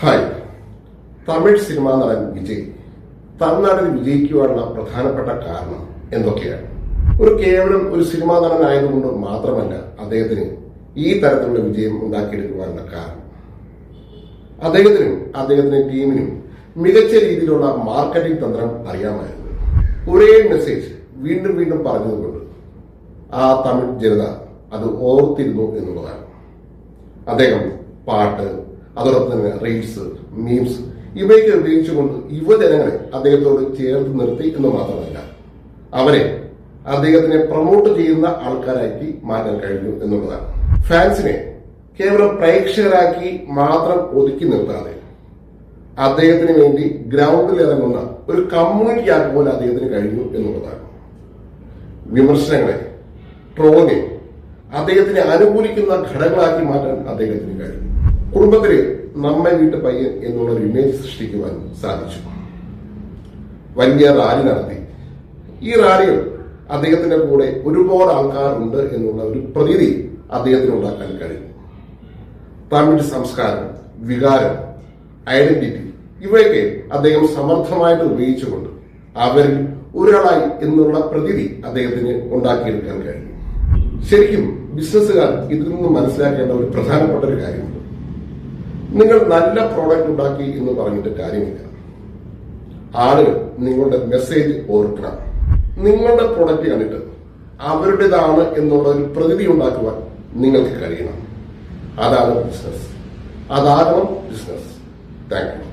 Hi. Tamil cinema നടൻ വിജയ് തമിഴ്നാട്ടിൽ വിജയിക്കുവാനുള്ള പ്രധാനപ്പെട്ട കാരണം എന്തൊക്കെയാണ്? കേവലം ഒരു സിനിമാ നടനായതുകൊണ്ട് മാത്രമല്ല അദ്ദേഹത്തിന് ഈ തരത്തിലുള്ള വിജയം ഉണ്ടാക്കിയെടുക്കുവാനുള്ള കാരണം. അദ്ദേഹത്തിന്റെ ടീമിനും മികച്ച രീതിയിലുള്ള മാർക്കറ്റിംഗ് തന്ത്രം അറിയാമായിരുന്നു. ഒരേ മെസ്സേജ് വീണ്ടും വീണ്ടും പറഞ്ഞതുകൊണ്ട് ആ തമിഴ് ജനത അത് ഓർത്തിരുന്നു എന്നുള്ളതാണ്. അദ്ദേഹം പാട്ട്, അതോടൊപ്പം തന്നെ റീൽസ്, മീംസ് ഇവയൊക്കെ ഉപയോഗിച്ചുകൊണ്ട് യുവജനങ്ങളെ അദ്ദേഹത്തോട് ചേർത്ത് നിർത്തി എന്ന് മാത്രമല്ല, അവരെ അദ്ദേഹത്തിനെ പ്രൊമോട്ട് ചെയ്യുന്ന ആൾക്കാരാക്കി മാറ്റാൻ കഴിഞ്ഞു എന്നുള്ളതാണ്. ഫാൻസിനെ കേവലം പ്രേക്ഷകരാക്കി മാത്രം ഒതുക്കി നിർത്താതെ അദ്ദേഹത്തിന് വേണ്ടി ഗ്രൗണ്ടിൽ ഇറങ്ങുന്ന ഒരു കമ്മ്യൂണിറ്റി ആക്കി പോലെ അദ്ദേഹത്തിന് കഴിഞ്ഞു എന്നുള്ളതാണ്. വിമർശനങ്ങളെ, ട്രോളിനെ അദ്ദേഹത്തിനെ അനുകൂലിക്കുന്ന ഘടകങ്ങളാക്കി മാറ്റാൻ അദ്ദേഹത്തിന് കഴിഞ്ഞു. കുടുംബത്തില് നമ്മെ വീട്ടു പയ്യൻ എന്നുള്ള ഒരു ഇമേജ് സൃഷ്ടിക്കുവാൻ സാധിച്ചു. വലിയ റാലി നടത്തി. ഈ റാലികൾ അദ്ദേഹത്തിന്റെ കൂടെ ഒരുപാട് ആൾക്കാരുണ്ട് എന്നുള്ള ഒരു പ്രതീതി അദ്ദേഹത്തിന് ഉണ്ടാക്കാൻ കഴിയും. തമിഴ് സംസ്കാരം, വികാരം, ഐഡന്റിറ്റി ഇവയൊക്കെ അദ്ദേഹം സമർത്ഥമായിട്ട് ഉപയോഗിച്ചുകൊണ്ട് അവരിൽ ഒരാളായി എന്നുള്ള പ്രതീതി അദ്ദേഹത്തിന് ഉണ്ടാക്കിയെടുക്കാൻ കഴിഞ്ഞു. ശരിക്കും ബിസിനസ്സുകാർ ഇതിൽ നിന്ന് മനസ്സിലാക്കേണ്ട ഒരു പ്രധാനപ്പെട്ട ഒരു കാര്യമുണ്ട്. നിങ്ങൾ നല്ല പ്രോഡക്റ്റ് ഉണ്ടാക്കി എന്ന് പറഞ്ഞിട്ട് കാര്യമില്ല. ആളുകൾ നിങ്ങളുടെ മെസ്സേജ് ഓർക്കണം. നിങ്ങളുടെ പ്രോഡക്റ്റ് കണ്ടിട്ട് അവരുടേതാണ് എന്നുള്ള ഒരു പ്രതീതി ഉണ്ടാക്കുവാൻ നിങ്ങൾക്ക് കഴിയണം. അതാണ് ബിസിനസ്. അതാകണം ബിസിനസ്. Thank you.